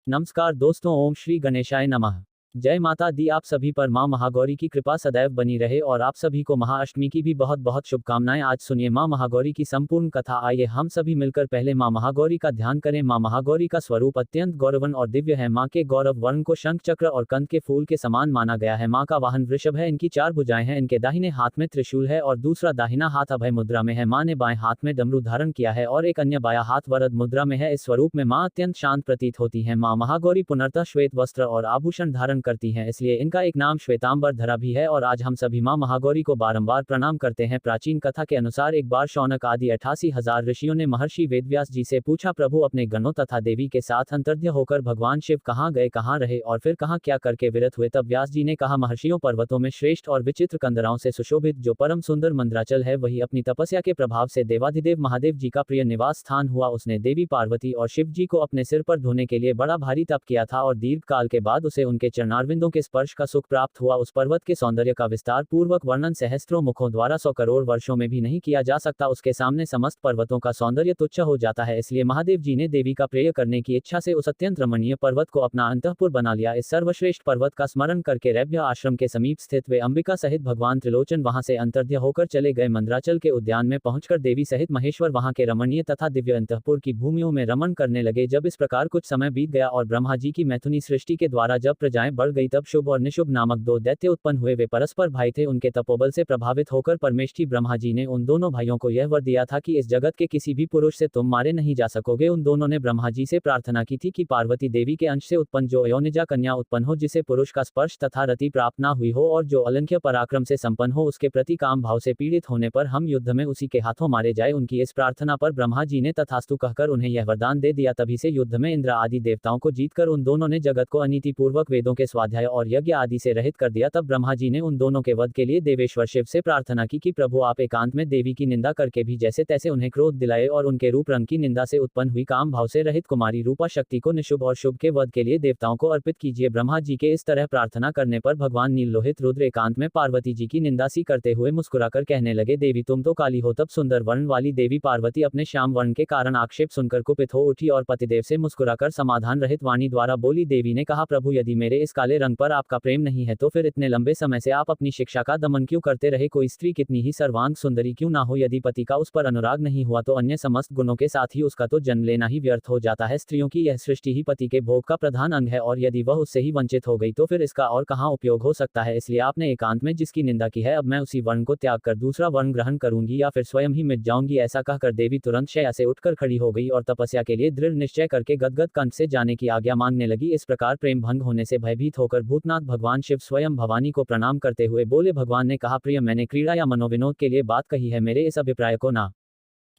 नमस्कार दोस्तों, ओम श्री गणेशाय नमः। जय माता दी। आप सभी पर मां महागौरी की कृपा सदैव बनी रहे और आप सभी को महाअष्टमी की भी बहुत बहुत शुभकामनाएं। आज सुनिए मां महागौरी की संपूर्ण कथा। आइए हम सभी मिलकर पहले मां महागौरी का ध्यान करें। मां महागौरी का स्वरूप अत्यंत गौरवन और दिव्य है। मां के गौरव वर्ण को शंख चक्र और कंद के फूल के समान माना गया है। मां का वाहन वृषभ है, इनकी 4 भुजाएं हैं, इनके दाहिने हाथ में त्रिशूल है और दूसरा दाहिना हाथ अभय मुद्रा में है। मां ने बाएं हाथ में डमरू धारण किया है और एक अन्य बायां हाथ वरद मुद्रा में है। इस स्वरूप में मां अत्यंत शांत प्रतीत होती हैं। मां महागौरी पुनर्तः श्वेत वस्त्र और आभूषण धारण करती हैं, इसलिए इनका एक नाम श्वेतांबर धरा भी है। और आज हम सभी मां महागौरी को बारंबार प्रणाम करते हैं। प्राचीन कथा के अनुसार एक बार शौनक आदि 88,000 ऋषियों ने महर्षि वेदव्यास जी से पूछा, प्रभु अपने गणों तथा देवी के साथ अंतर्ध्य होकर भगवान शिव कहाँ गए, कहाँ रहे और फिर कहाँ क्या करके विरत हुए। तब व्यास जी ने कहा, महर्षियों पर्वतों में श्रेष्ठ और विचित्र कंदराओं से सुशोभित जो परम सुंदर मंद्राचल है, वही अपनी तपस्या के प्रभाव से देवाधिदेव महादेव जी का प्रिय निवास स्थान हुआ। उसने देवी पार्वती और शिव जी को अपने सिर पर ढोने के लिए बड़ा भारी तप किया था और दीर्घ काल के बाद उसे उनके चरणारविंदों के स्पर्श का सुख प्राप्त हुआ। उस पर्वत के सौंदर्य का विस्तार पूर्वक वर्णन सहस्त्रों मुखों द्वारा 100 करोड़ वर्षों में भी नहीं किया जा सकता। उसके सामने समस्त पर्वतों का सौंदर्य तुच्छ हो जाता है। इसलिए महादेव जी ने देवी का प्रेय करने की इच्छा से उस अत्यंत रमणीय पर्वत को अपना अंतःपुर बना लिया। इस सर्वश्रेष्ठ पर्वत का स्मरण करके रैभ्य आश्रम के समीप स्थित वे अंबिका सहित भगवान त्रिलोचन वहां से अंतर्ध्य होकर चले गए। मंद्राचल के उद्यान में पहुंचकर देवी सहित महेश्वर वहां के रमणीय तथा दिव्य अंतःपुर की भूमियों में रमण करने लगे। जब इस प्रकार कुछ समय बीत गया और ब्रह्मा जी की मैथुनी सृष्टि के द्वारा जब प्रजाएं बढ़ गई, तब शुभ और निशुभ नामक 2 दैत्य उत्पन्न हुए। वे परस्पर भाई थे। उनके तपोबल से प्रभावित होकर परमेष्ठी ब्रह्मा जी ने उन दोनों भाइयों को यह वर दिया था कि इस जगत के किसी भी पुरुष से तुम मारे नहीं जा सकोगे। उन दोनों ने ब्रह्मा जी से प्रार्थना की थी कि पार्वती देवी के अंश से उत्पन्न जो अयोनिजा कन्या उत्पन्न हो, जिसे पुरुष का स्पर्श तथा रति प्राप्त न हुई हो और जो अलंघ्य पराक्रम से संपन्न हो, उसके प्रति काम भाव से पीड़ित होने पर हम युद्ध में उसी के हाथों मारे जाए। उनकी इस प्रार्थना पर ब्रह्मा जी ने तथास्तु कहकर उन्हें यह वरदान दे दिया। तभी से युद्ध में इंद्र आदि देवताओं को जीतकर उन दोनों ने जगत को अनीतिपूर्वक वेदों के स्वाध्याय और यज्ञ आदि से रहित कर दिया। तब ब्रह्मा जी ने उन दोनों के वध के लिए देवेश्वर शिव से प्रार्थना की कि प्रभु आप एकांत में देवी की निंदा करके भी जैसे तैसे उन्हें क्रोध दिलाए और उनके रूप रंग की निंदा से उत्पन्न हुई काम भाव से रहित कुमारी रूपा शक्ति को निशुभ और शुभ के वध के लिए देवताओं को अर्पित कीजिए। ब्रह्मा जी के इस तरह प्रार्थना करने पर भगवान नीललोहित रुद्र एकांत में पार्वती जी की निंदा सी करते हुए मुस्कुराकर कहने लगे, देवी तुम तो काली हो। तब सुंदर वर्ण वाली देवी पार्वती अपने श्याम वर्ण के कारण आक्षेप सुनकर कुपित हो उठी और पतिदेव से मुस्कुराकर समाधान रहित वाणी द्वारा बोली। देवी ने कहा, प्रभु यदि मेरे इस काले रंग पर आपका प्रेम नहीं है तो फिर इतने लंबे समय से आप अपनी शिक्षा का दमन क्यों करते रहे। कोई स्त्री कितनी ही सर्वांग सुंदरी क्यों ना हो, यदि पति का उस पर अनुराग नहीं हुआ तो अन्य समस्त गुणों के साथ ही उसका तो जन्म लेना ही व्यर्थ हो जाता है। स्त्रियों की यह सृष्टि ही पति के भोग का प्रधान अंग है और यदि वह उससे ही वंचित हो गई तो फिर इसका और कहाँ उपयोग हो सकता है। इसलिए आपने एकांत में जिसकी निंदा की है, अब मैं उसी वर्ण को त्याग कर दूसरा वर्ण ग्रहण करूंगी या फिर स्वयं ही मिट जाऊंगी। ऐसा कहकर देवी तुरंत शैया से उठकर खड़ी हो गई और तपस्या के लिए दृढ़ निश्चय करके गदगद कंठ से जाने की आज्ञा मांगने लगी। इस प्रकार प्रेम भंग होने से भयभीत होकर भूतनाथ भगवान शिव स्वयं भवानी को प्रणाम करते हुए बोले, भगवान ने कहा, प्रिय मैंने क्रीड़ा या मनोविनोद के लिए बात कही है, मेरे इस अभिप्राय को ना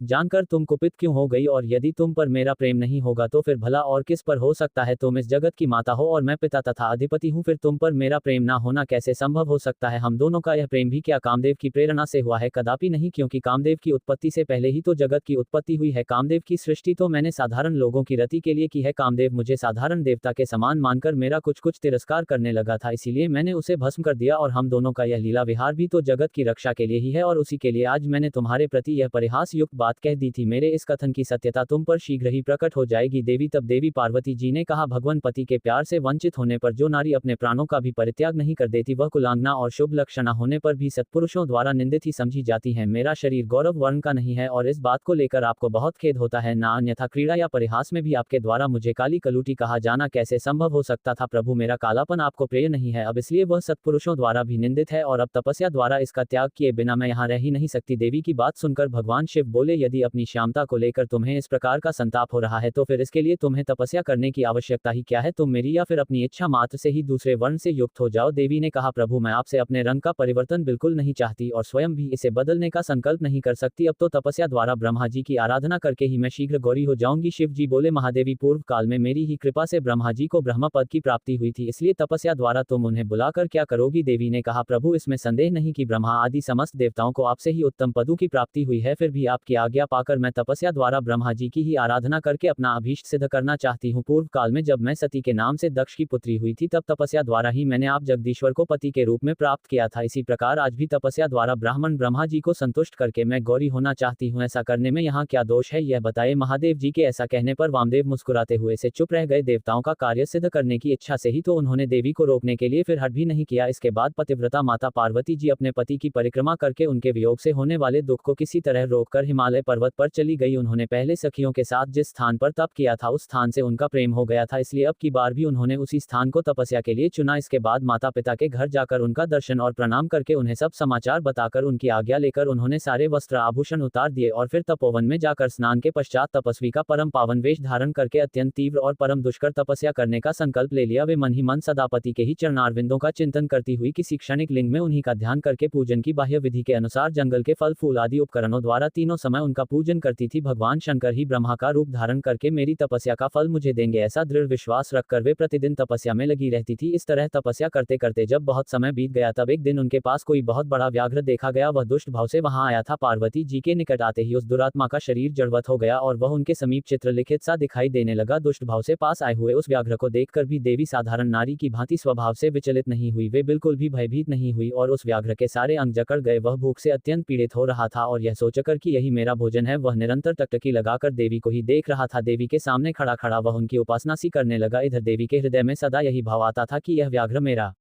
जानकर तुम कुपित क्यों हो गई। और यदि तुम पर मेरा प्रेम नहीं होगा तो फिर भला और किस पर हो सकता है। तुम इस जगत की माता हो और मैं पिता तथा अधिपति हूँ, फिर तुम पर मेरा प्रेम ना होना कैसे संभव हो सकता है। हम दोनों का यह प्रेम भी क्या कामदेव की प्रेरणा से हुआ है? कदापि नहीं, क्योंकि कामदेव की उत्पत्ति से पहले ही तो जगत की उत्पत्ति हुई है। कामदेव की सृष्टि तो मैंने साधारण लोगों की रति के लिए की है। कामदेव मुझे साधारण देवता के समान मानकर मेरा कुछ कुछ तिरस्कार करने लगा था, इसीलिए मैंने उसे भस्म कर दिया। और हम दोनों का यह लीला विहार भी तो जगत की रक्षा के लिए ही है और उसी के लिए आज मैंने तुम्हारे प्रति यह परिहास युक्त बात कह दी थी। मेरे इस कथन की सत्यता तुम पर शीघ्र ही प्रकट हो जाएगी। देवी तब देवी पार्वती जी ने कहा, भगवान पति के प्यार से वंचित होने पर जो नारी अपने प्राणों का भी परित्याग नहीं कर देती, वह कुलांगना और शुभ लक्षणा होने पर भी सत्पुरुषों द्वारा निंदित ही समझी जाती है। मेरा शरीर गौरव वर्ण का नहीं है और इस बात को लेकर आपको बहुत खेद होता है ना। अन्यथा क्रीड़ा या परिहास में भी आपके द्वारा मुझे काली कलूटी कहा जाना कैसे संभव हो सकता था। प्रभु मेरा कालापन आपको प्रिय नहीं है, अब इसलिए वह सत्पुरुषों द्वारा भी निंदित है और अब तपस्या द्वारा इसका त्याग किए बिना मैं यहाँ रह ही नहीं सकती। देवी की बात सुनकर भगवान शिव बोले, यदि अपनी श्यामता को लेकर तुम्हें इस प्रकार का संताप हो रहा है तो फिर इसके लिए तुम्हें तपस्या करने की आवश्यकता ही क्या है। तुम मेरी या फिर अपनी इच्छा मात्र से ही दूसरे वर्ण से युक्त हो जाओ। देवी ने कहा, प्रभु मैं आपसे अपने रंग का परिवर्तन बिल्कुल नहीं चाहती और स्वयं भी इसे बदलने का संकल्प नहीं कर सकती। अब तो तपस्या द्वारा ब्रह्मा जी की आराधना करके ही मैं शीघ्र गौरी हो जाऊंगी। शिव जी बोले, महादेवी पूर्व काल में मेरी ही कृपा से ब्रह्मा जी को ब्रह्म पद की प्राप्ति हुई थी, इसलिए तपस्या द्वारा तुम उन्हें बुलाकर क्या करोगी। देवी ने कहा, प्रभु इसमें संदेह नहीं कि ब्रह्मा आदि समस्त देवताओं को आपसे ही उत्तम पदों की प्राप्ति हुई है, फिर भी आपकी आज्ञा पाकर मैं तपस्या द्वारा ब्रह्मा जी की ही आराधना करके अपना अभीष्ट सिद्ध करना चाहती हूँ। पूर्व काल में जब मैं सती के नाम से दक्ष की पुत्री हुई थी तब तपस्या द्वारा ही मैंने आप जगदीश्वर को पति के रूप में प्राप्त किया था। इसी प्रकार आज भी तपस्या द्वारा ब्राह्मण ब्रह्मा जी को संतुष्ट करके मैं गौरी होना चाहती हूँ। ऐसा करने में यहाँ क्या दोष है, यह बताए। महादेव जी के ऐसा कहने पर वामदेव मुस्कुराते हुए से चुप रह गए। देवताओं का कार्य सिद्ध करने की इच्छा से ही तो उन्होंने देवी को रोकने के लिए फिर हट भी नहीं किया। इसके बाद पतिव्रता माता पार्वती जी अपने पति की परिक्रमा करके उनके वियोग से होने वाले दुख को किसी तरह रोककर हिमालय पर्वत पर चली गई। उन्होंने पहले सखियों के साथ जिस स्थान पर तप किया था उस स्थान से उनका प्रेम हो गया था, इसलिए अब की बार भी उन्होंने उसी स्थान को तपस्या के लिए चुना। इसके बाद माता पिता के घर जाकर उनका दर्शन और प्रणाम करके उन्हें सब समाचार बताकर उनकी आज्ञा लेकर उन्होंने सारे वस्त्र आभूषण उतार दिए और फिर तपोवन में जाकर स्नान के पश्चात तपस्वी का परम पावन वेश धारण करके अत्यंत तीव्र और परम दुष्कर तपस्या करने का संकल्प ले लिया। वे मन ही मन सदापति के ही चरणारविंदों का चिंतन करती हुई किसी क्षणिक लिंग में उन्हीं का ध्यान करके पूजन की बाह्य विधि के अनुसार जंगल के फल फूल आदि उपकरणों द्वारा तीनों समय उनका पूजन करती थी। भगवान शंकर ही ब्रह्मा का रूप धारण करके मेरी तपस्या का फल मुझे देंगे, ऐसा दृढ़ विश्वास रखकर वे प्रतिदिन तपस्या में लगी रहती थी। इस तरह तपस्या करते करते जब बहुत समय बीत गया तब एक दिन उनके पास कोई बहुत बड़ा व्याघ्र देखा गया। वह दुष्ट भाव से वहां आया था। पार्वती जी के निकट आते ही उस दुरात्मा का शरीर जड़वत हो गया और वह उनके समीप चित्रलिखित सा दिखाई देने लगा। दुष्ट भाव से पास आए हुए उस व्याघ्र को देखकर भी देवी साधारण नारी की भांति स्वभाव से विचलित नहीं हुई। वे बिल्कुल भी भयभीत नहीं हुई और उस व्याघ्र के सारे अंग जकड़ गए। वह भूख से अत्यंत पीड़ित हो रहा था और यह सोचकर कि यही मेरा भोजन है वह निरंतर टकटकी लगाकर देवी को ही देख रहा था। देवी के सामने खड़ा खड़ा वह उनकी उपासना सी करने लगा। इधर देवी के हृदय में सदा यही भाव आता था कि यह व्याघ्र मेरा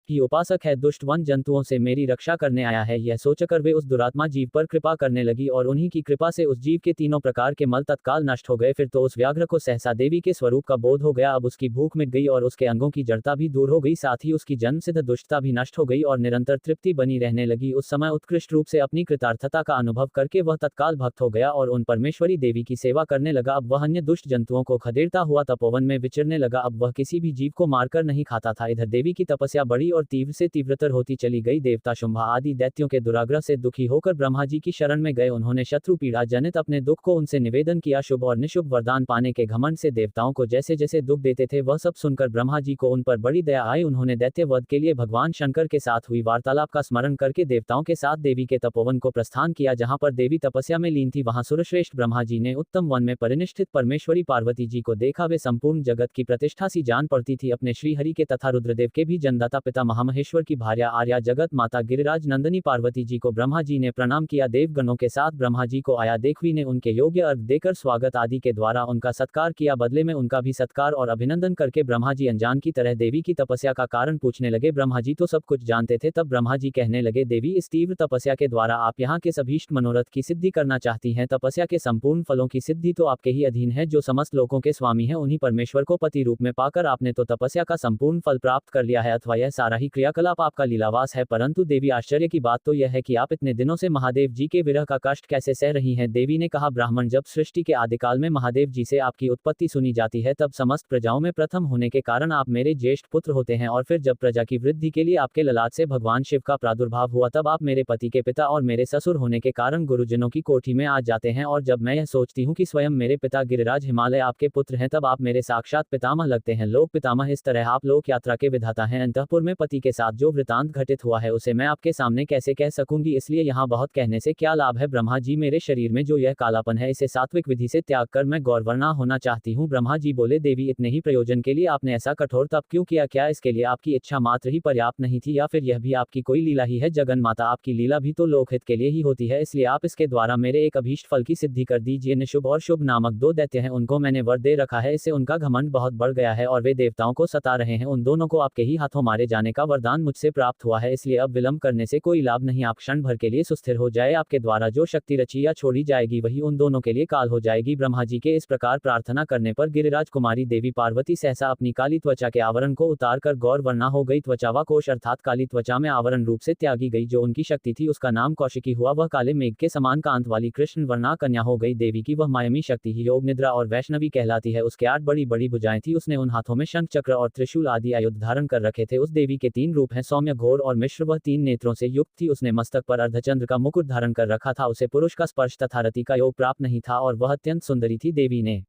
ही उपासक है, दुष्ट वन जंतुओं से मेरी रक्षा करने आया है। यह सोचकर वे उस दुरात्मा जीव पर कृपा करने लगी और उन्हीं की कृपा से उस जीव के तीनों प्रकार के मल तत्काल नष्ट हो गए। फिर तो उस व्याघ्र को सहसा देवी के स्वरूप का बोध हो गया। अब उसकी भूख मिट गई और उसके अंगों की जड़ता भी दूर हो गई, साथ ही उसकी जन्मसिद्ध दुष्टता भी नष्ट हो गई और निरंतर तृप्ति बनी रहने लगी। उस समय उत्कृष्ट रूप से अपनी कृतार्थता का अनुभव करके वह तत्काल भक्त हो गया और उन परमेश्वरी देवी की सेवा करने लगा। अब वह अन्य दुष्ट जंतुओं को खदेड़ता हुआ तपोवन में विचरने लगा। अब वह किसी भी जीव को मारकर नहीं खाता था। इधर देवी की तपस्या बड़ी और तीव्र से तीव्रतर होती चली गई। देवता शुंभा आदि दैत्यों के दुराग्रह से दुखी होकर ब्रह्मा जी की शरण में गए। उन्होंने शत्रु पीड़ा जनित अपने दुख को उनसे निवेदन किया। शुभ और निशुभ वरदान पाने के घमंड से देवताओं को जैसे जैसे दुख देते थे वह सब सुनकर ब्रह्मा जी को उन पर बड़ी दया आई। उन्होंने दैत्य वध के लिए भगवान शंकर के साथ हुई वार्तालाप का स्मरण करके देवताओं के साथ देवी के तपोवन को प्रस्थान किया। जहां पर देवी तपस्या में लीन थी वहां सुरश्रेष्ठ ब्रह्मा जी ने उत्तम वन में परिनिष्ठित परमेश्वरी पार्वती जी को देखा। वे संपूर्ण जगत की प्रतिष्ठा सी जान पड़ती थी। अपने श्रीहरि के तथा रुद्रदेव के भी जन्मदाता पिता महामहेश्वर की भार्या आर्या जगत माता गिरिराज नंदनी पार्वती जी को ब्रह्मा जी ने प्रणाम किया। देवगणों के साथ ब्रह्मा जी को आया देखवी ने उनके योग्य अर्घ देकर स्वागत आदि के द्वारा उनका सत्कार किया। बदले में उनका भी सत्कार और अभिनंदन करके ब्रह्मा जी अनजान की तरह देवी की तपस्या का कारण पूछने लगे। ब्रह्मा जी तो सब कुछ जानते थे। तब ब्रह्मा जी कहने लगे, देवी इस तीव्र तपस्या के द्वारा आप यहाँ के सभीष्ट मनोरथ की सिद्धि करना चाहती हैं। तपस्या के संपूर्ण फलों की सिद्धि तो आपके ही अधीन है। जो समस्त लोकों के स्वामी हैं उन्हीं परमेश्वर को पति रूप में पाकर आपने तो तपस्या का संपूर्ण फल प्राप्त कर लिया है, अथवा यह सारा ही क्रियाकलाप आपका लीलावास है। परंतु देवी आश्चर्य की बात तो यह है कि आप इतने दिनों से महादेव जी के विरह का कष्ट कैसे सह रही हैं। देवी ने कहा, ब्राह्मण जब सृष्टि के आदिकाल में महादेव जी से आपकी उत्पत्ति सुनी जाती है तब समस्त प्रजाओं में प्रथम होने के कारण आप मेरे ज्येष्ठ पुत्र होते हैं और फिर जब प्रजा की वृद्धि के लिए आपके ललाट से भगवान शिव का प्रादुर्भाव हुआ तब आप मेरे पति के पिता और मेरे ससुर होने के कारण गुरुजनों की कोठी में आ जाते हैं। और जब मैं यह सोचती हूँ कि स्वयं मेरे पिता गिरिराज हिमालय आपके पुत्र हैं तब आप मेरे साक्षात पितामह लगते हैं। लोक पितामह इस तरह आप लोक यात्रा के विधाता हैं। अंतःपुर में पति के साथ जो वृतांत घटित हुआ है उसे मैं आपके सामने कैसे कह सकूंगी, इसलिए यहाँ बहुत कहने से क्या लाभ है। ब्रह्मा जी, मेरे शरीर में जो यह कालापन है इसे सात्विक विधि से त्याग कर मैं गौरवर्णा होना चाहती हूँ। ब्रह्मा जी बोले, देवी इतने ही प्रयोजन के लिए आपने ऐसा कठोर तप क्यों किया? क्या इसके लिए आपकी इच्छा मात्र ही पर्याप्त नहीं थी या फिर यह भी आपकी कोई लीला ही है? जगन माता, आपकी लीला भी तो लोकहित के लिए ही होती है, इसलिए आप इसके द्वारा मेरे एक अभीष्ट फल की सिद्धि कर दीजिए। निशुभ और शुभ नामक दो दैत्य हैं, उनको मैंने वर दे रखा है। इससे उनका घमंड बहुत बढ़ गया है और वे देवताओं को सता रहे हैं। उन दोनों को आपके ही हाथों मारे जाने का वरदान मुझसे प्राप्त हुआ है, इसलिए अब विलंब करने से कोई लाभ नहीं। आप क्षण भर के लिए सुस्थिर हो जाए, आपके द्वारा जो शक्ति रची या छोड़ी जाएगी वही उन दोनों के लिए काल हो जाएगी। ब्रह्मा जी के इस प्रकार प्रार्थना करने पर गिरिराज कुमारी देवी पार्वती सहसा अपनी काली त्वचा के आवरण को उतारकर गौर वर्णा हो गई। त्वचावा कोश अर्थात काली त्वचा में आवरण रूप से त्यागी गई। जो उनकी शक्ति थी उसका नाम कौशिकी हुआ। वह काले मेघ के समान कांत वाली कृष्ण वर्णा कन्या हो गई। देवी की वह मायमी शक्ति ही योग निद्रा और वैष्णवी कहलाती है। उसके 8 बड़ी बड़ी भुजाएं थी। उसने उन हाथों में शंख चक्र और त्रिशूल आदि आयुध धारण कर रखे थे। उस देवी के 3 रूप हैं, सौम्य, घोर और मिश्र। वह 3 नेत्रों से युक्त थी। उसने मस्तक पर अर्धचंद्र का मुकुट धारण कर रखा था। उसे पुरुष का स्पर्श तथा रति का योग प्राप्त नहीं था और वह अत्यंत सुंदरी थी। देवी ने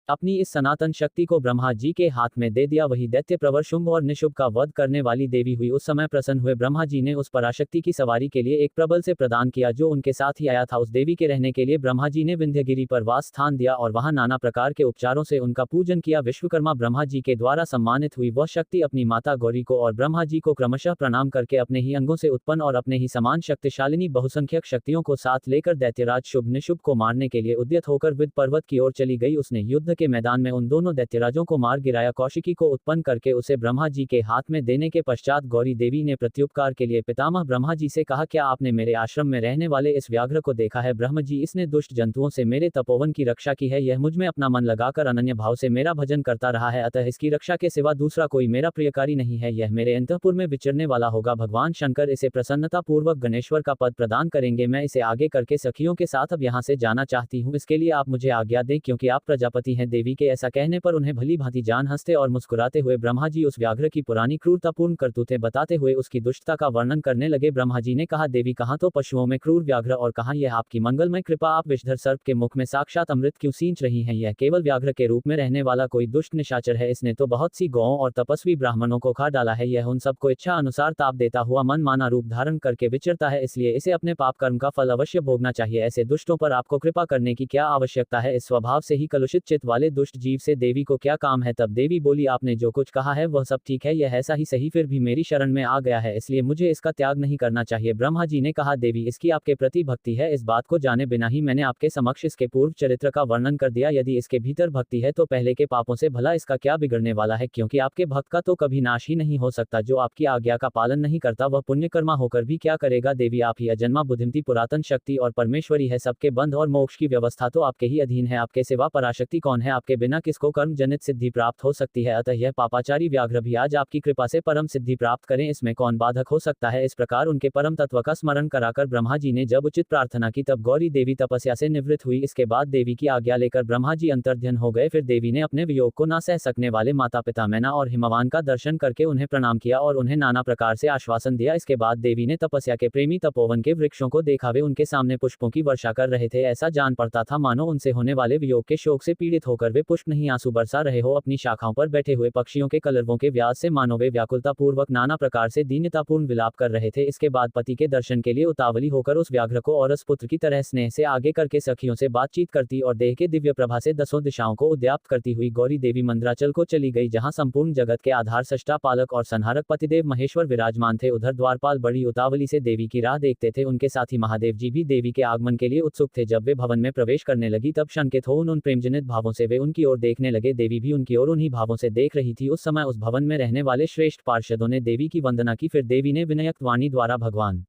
अपनी इस सनातन शक्ति को ब्रह्मा जी के हाथ में दे दिया। वही दैत्य प्रवर शुंभ और निशुंभ का वध करने वाली देवी हुई। उस समय प्रसन्न हुए ब्रह्मा जी ने उस पराशक्ति की सवारी के लिए एक प्रबल से प्रदान किया जो उनके साथ ही आया था। उस देवी के रहने के लिए ब्रह्मा जी ने विंध्यगिरी पर वास स्थान दिया और वहां नाना प्रकार के उपचारों से उनका पूजन किया। विश्वकर्मा ब्रह्मा जी के द्वारा सम्मानित हुई वह शक्ति अपनी माता गौरी को और ब्रह्मा जी को क्रमशः प्रणाम करके अपने ही अंगों से उत्पन्न और अपने ही समान शक्तिशालिनी बहुसंख्यक शक्तियों को साथ लेकर दैत्यराज शुभ निशुंभ को मारने के लिए उद्यत होकर विद पर्वत की ओर चली गई। उसने युद्ध के मैदान में उन दोनों दैत्यराजों को मार गिराया। कौशिकी को उत्पन्न करके उसे ब्रह्मा जी के हाथ में देने के पश्चात गौरी देवी ने प्रत्युपकार के लिए पितामह ब्रह्मा जी से कहा, क्या आपने मेरे आश्रम में रहने वाले इस व्याघ्र को देखा है? ब्रह्म जी, इसने दुष्ट जंतुओं से मेरे तपोवन की रक्षा की है। यह मुझ में अपना मन लगाकर अनन्य भाव से मेरा भजन करता रहा है, अतः इसकी रक्षा के सिवा दूसरा कोई मेरा प्रियकारी नहीं है। यह मेरे अंतःपुर में विचरने वाला होगा। भगवान शंकर इसे प्रसन्नता पूर्वक गणेश्वर का पद प्रदान करेंगे। मैं इसे आगे करके सखियों के साथ अब यहाँ से जाना चाहती हूँ। इसके लिए आप मुझे आज्ञा दें, क्योंकि आप प्रजापति हैं। देवी के ऐसा कहने पर उन्हें भली भांति जान हंसते और मुस्कुराते हुए ब्रह्मा जी उस व्याघ्र की पुरानी क्रूरतापूर्ण करतूतें बताते हुए उसकी दुष्टता का वर्णन करने लगे। ब्रह्मा जी ने कहा, देवी, कहाँ तो पशुओं में क्रूर व्याघ्र और कहाँ यह आपकी मंगलमय कृपा। आप विषधर सर्प के मुख में साक्षात अमृत क्यों सींच रही हैं? यह केवल व्याघ्र के रूप में रहने वाला कोई दुष्ट निशाचर है। इसने तो बहुत सी गौओं और तपस्वी ब्राह्मणों को खा डाला है। यह उन सबको इच्छा अनुसार ताप देता हुआ मन माना रूप धारण करके विचरता है, इसलिए इसे अपने पाप कर्म का फल अवश्य भोगना चाहिए। ऐसे दुष्टों पर आपको कृपा करने की क्या आवश्यकता है? इस स्वभाव से ही कलुषित चित्त वाले दुष्ट जीव से देवी को क्या काम है? तब देवी बोली, आपने जो कुछ कहा है वह सब ठीक है, यह ऐसा ही सही, फिर भी मेरी शरण में आ गया है, इसलिए मुझे इसका त्याग नहीं करना चाहिए। ब्रह्मा जी ने कहा, देवी, इसकी आपके प्रति भक्ति है, इस बात को जाने बिना ही मैंने आपके समक्ष इसके पूर्व चरित्र का वर्णन कर दिया। यदि इसके भीतर भक्ति है तो पहले के पापों से भला इसका क्या बिगड़ने वाला है? क्योंकि आपके भक्त का तो कभी नाश ही नहीं हो सकता। जो आपकी आज्ञा का पालन नहीं करता वह पुण्यकर्मा होकर भी क्या करेगा? देवी, आप ही अजन्मा बुद्धिमती पुरातन शक्ति और परमेश्वरी है। सबके बंध और मोक्ष की व्यवस्था तो आपके ही अधीन है। आपके सिवा पराशक्ति कौन है? आपके बिना किसको कर्म जनित सिद्धि प्राप्त हो सकती है? अतः यह पापाचारी व्याघ्र भी आज आपकी कृपा से परम सिद्धि प्राप्त करें, इसमें कौन बाधक हो सकता है? इस प्रकार उनके परम तत्व का स्मरण कराकर ब्रह्मा जी ने जब उचित प्रार्थना की तब गौरी देवी तपस्या से निवृत्त हुई। इसके बाद देवी की आज्ञा लेकर ब्रह्मा जी अंतर्ध्यान हो गए। फिर देवी ने अपने वियोग को ना सह सकने वाले माता पिता मैना और हिमवान का दर्शन करके उन्हें प्रणाम किया और उन्हें नाना प्रकार से आश्वासन दिया। इसके बाद देवी ने तपस्या के प्रेमी तपोवन के वृक्षों को देखा। वे उनके सामने पुष्पों की वर्षा कर रहे थे। ऐसा जान पड़ता था मानो उनसे होने वाले वियोग के शोक से पीड़ित होकर वे पुष्प नहीं आंसू बरसा रहे हो। अपनी शाखाओं पर बैठे हुए पक्षियों के कलरवों के व्यास से मानो वे व्याकुलता पूर्वक नाना प्रकार से दीनतापूर्ण विलाप कर रहे थे। इसके बाद पति के दर्शन के लिए उतावली होकर उस व्याघ्र को औरस पुत्र की तरह स्नेह से आगे करके सखियों से बातचीत करती और देह के दिव्य प्रभा से दसों दिशाओं को उद्याप्त करती हुई गौरी देवी मंद्राचल को चली गई, जहां संपूर्ण जगत के आधार सृष्टा पालक और संहारक पतिदेव महेश्वर विराजमान थे। उधर द्वारपाल बड़ी उतावली से देवी की राह देखते थे। उनके साथ ही महादेव जी भी देवी के आगमन के लिए उत्सुक थे। जब वे भवन में प्रवेश करने लगी तब शंकित हो उन प्रेमजनित भावों से वे उनकी ओर देखने लगे। देवी भी उनकी ओर उन्हीं भावों से देख रही थी। उस समय उस भवन में रहने वाले श्रेष्ठ पार्षदों ने देवी की वंदना की। फिर देवी ने विनयक्त वाणी द्वारा भगवान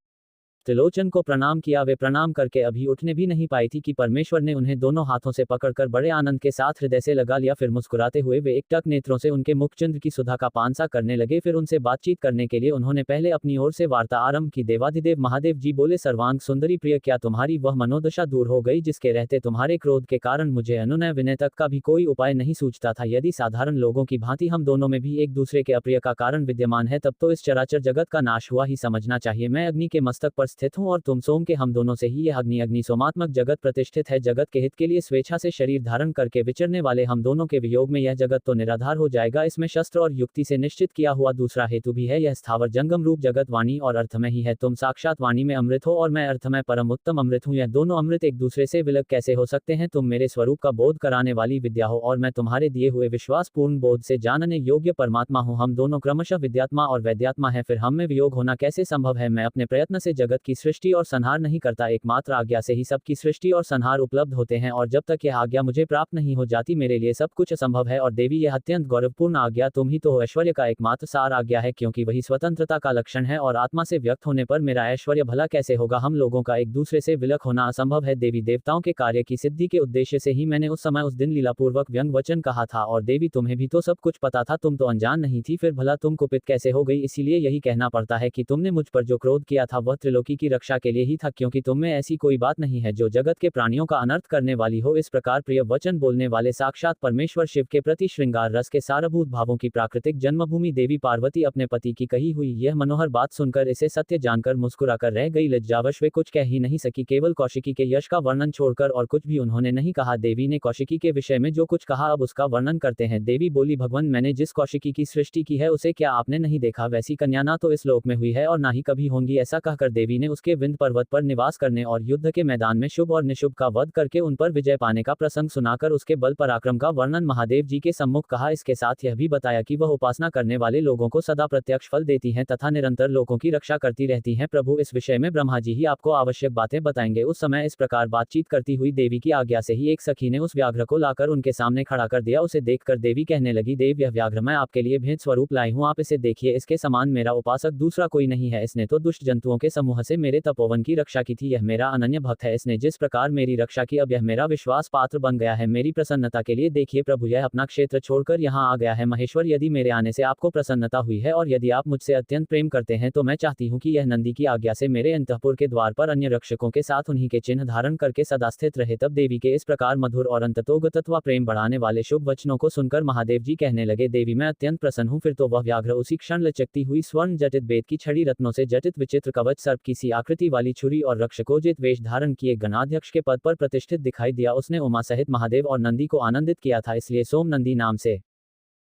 त्रिलोचन को प्रणाम किया। वे प्रणाम करके अभी उठने भी नहीं पाई थी कि परमेश्वर ने उन्हें दोनों हाथों से पकड़कर बड़े आनंद के साथ हृदय से लगा लिया। फिर मुस्कुराते हुए वे एकटक नेत्रों से उनके मुखचंद्र की सुधा का पान सा करने लगे। फिर उनसे बातचीत करने के लिए उन्होंने पहले अपनी ओर से वार्ता आरंभ की। देवाधिदेव महादेव जी बोले, सर्वांग सुंदरी प्रिय, क्या तुम्हारी वह मनोदशा दूर हो गई जिसके रहते तुम्हारे क्रोध के कारण मुझे अनुनय विनय तक का भी कोई उपाय नहीं सूझता था? यदि साधारण लोगों की भांति हम दोनों में भी एक दूसरे के अप्रिय का कारण विद्यमान है तब तो इस चराचर जगत का नाश हुआ ही समझना चाहिए। मैं अग्नि के मस्तक पर स्थित हूँ और तुम सोम के, हम दोनों से ही यह अग्नि सोमात्मक जगत प्रतिष्ठित है। जगत के हित के लिए स्वेच्छा से शरीर धारण करके विचरने वाले हम दोनों के वियोग में यह जगत तो निराधार हो जाएगा। इसमें शस्त्र और युक्ति से निश्चित किया हुआ दूसरा हेतु भी है। यह स्थावर जंगम रूप जगत वाणी और अर्थमय ही है। तुम साक्षात वाणी में अमृत हो और मैं अर्थमय परम उत्तम अमृत हूँ। यह दोनों अमृत एक दूसरे से विलग कैसे हो सकते हैं? तुम मेरे स्वरूप का बोध कराने वाली विद्या हो और मैं तुम्हारे दिए हुए विश्वासपूर्ण बोध से जानने योग्य परमात्मा हूँ। हम दोनों क्रमशः विद्यात्मा और वैद्यात्मा है, फिर हम में वियोग होना कैसे संभव है? मैं अपने प्रयत्न से जगत की सृष्टि और संहार नहीं करता, एकमात्र आज्ञा से ही सबकी सृष्टि और संहार उपलब्ध होते हैं और जब तक यह आज्ञा मुझे प्राप्त नहीं हो जाती मेरे लिए सब कुछ असंभव है। और देवी, यह अत्यंत गौरवपूर्ण आज्ञा तुम ही तो हो। ऐश्वर्य का एकमात्र सार आज्ञा है, क्योंकि वही स्वतंत्रता का लक्षण है और आत्मा से व्यक्त होने पर मेरा ऐश्वर्य भला कैसे होगा? हम लोगों का एक दूसरे से विलक होना असंभव है। देवी, देवताओं के कार्य की सिद्धि के उद्देश्य से ही मैंने उस समय उस दिन लीलापूर्वक व्यंग वचन कहा था। और देवी, तुम्हें भी तो सब कुछ पता था, तुम तो अनजान नहीं थी, फिर भला तुम कुपित कैसे हो गई? इसीलिए यही कहना पड़ता है कि तुमने मुझ पर जो क्रोध किया था वह त्रिलोकी कौशिकी की रक्षा के लिए ही था, क्योंकि तुम में ऐसी कोई बात नहीं है जो जगत के प्राणियों का अनर्थ करने वाली हो। इस प्रकार प्रिय वचन बोलने वाले साक्षात परमेश्वर शिव के प्रति श्रृंगार रस के सारभूत भावों की प्राकृतिक जन्मभूमि देवी पार्वती अपने पति की कही हुई यह मनोहर बात सुनकर, इसे सत्य जानकर मुस्कुराकर रह गई। लज्जावश वे कुछ कह ही नहीं सकी, केवल कौशिकी के यश का वर्णन छोड़कर और कुछ भी उन्होंने नहीं कहा। देवी ने कौशिकी के विषय में जो कुछ कहा अब उसका वर्णन करते हैं। देवी बोली, भगवान, मैंने जिस कौशिकी की सृष्टि की है उसे क्या आपने नहीं देखा? वैसी कन्या ना तो इस लोक में हुई है और ना ही कभी होंगी। ऐसा कहकर देवी ने उसके विंध्य पर्वत पर निवास करने और युद्ध के मैदान में शुभ और निशुभ का वध करके उन पर विजय पाने का प्रसंग सुनाकर उसके बल पराक्रम का वर्णन महादेव जी के सम्मुख कहा। इसके साथ यह भी बताया कि वह उपासना करने वाले लोगों को सदा प्रत्यक्ष फल देती हैं तथा निरंतर लोगों की रक्षा करती रहती हैं। प्रभु, इस विषय में ब्रह्मा जी ही आपको आवश्यक बातें बताएंगे। उस समय इस प्रकार बातचीत करती हुई देवी की आज्ञा से ही एक सखी ने उस व्याघ्र को लाकर उनके सामने खड़ा कर दिया। उसे देखकर देवी कहने लगी, देव, यह व्याघ्र मैं आपके लिए भेंट स्वरूप लाई हूँ, आप इसे देखिए। इसके समान मेरा उपासक दूसरा कोई नहीं है। इसने तो दुष्ट जंतुओं के समूह से मेरे तपोवन की रक्षा की थी। यह मेरा अनन्य भक्त है। इसने जिस प्रकार मेरी रक्षा की, अब यह मेरा विश्वास पात्र बन गया है। मेरी प्रसन्नता के लिए देखिए प्रभु, यह अपना क्षेत्र छोड़कर यहाँ आ गया है। महेश्वर, यदि मेरे आने से आपको प्रसन्नता हुई है और यदि आप मुझसे अत्यंत प्रेम करते हैं तो मैं चाहती हूँ कि यह नंदी की आज्ञा से मेरे अंतःपुर के द्वार पर अन्य रक्षकों के साथ उन्हीं के चिन्ह धारण करके सदा स्थित रहे। तब देवी के इस प्रकार मधुर और अंततोगत व प्रेम बढ़ाने वाले शुभ वचनों को सुनकर महादेव जी कहने लगे, देवी, मैं अत्यंत प्रसन्न हूँ। फिर तो वह व्याघ्र उसी क्षण लचकती हुई स्वर्ण जटित बेत की छड़ी, रत्नों से जटित विचित्र कवच, सर्प की सी आकृति वाली छुरी और रक्षकोजित वेश धारण किए गणाध्यक्ष के पद पर प्रतिष्ठित दिखाई दिया। उसने उमा सहित महादेव और नंदी को आनंदित किया था, इसलिए सोम नंदी नाम से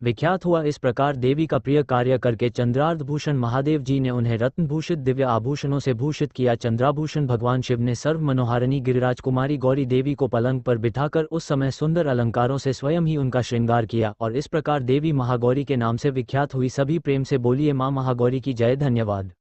विख्यात हुआ। इस प्रकार देवी का प्रिय कार्य करके चंद्रार्धभूषण महादेव जी ने उन्हें रत्नभूषित दिव्य आभूषणों से भूषित किया। चंद्राभूषण भगवान शिव ने सर्व मनोहारिणी गिरिराज कुमारी गौरी देवी को पलंग पर बिठाकर उस समय सुंदर अलंकारों से स्वयं ही उनका श्रृंगार किया और इस प्रकार देवी महागौरी के नाम से विख्यात हुई। सभी प्रेम से बोलिए मां महागौरी की जय। धन्यवाद।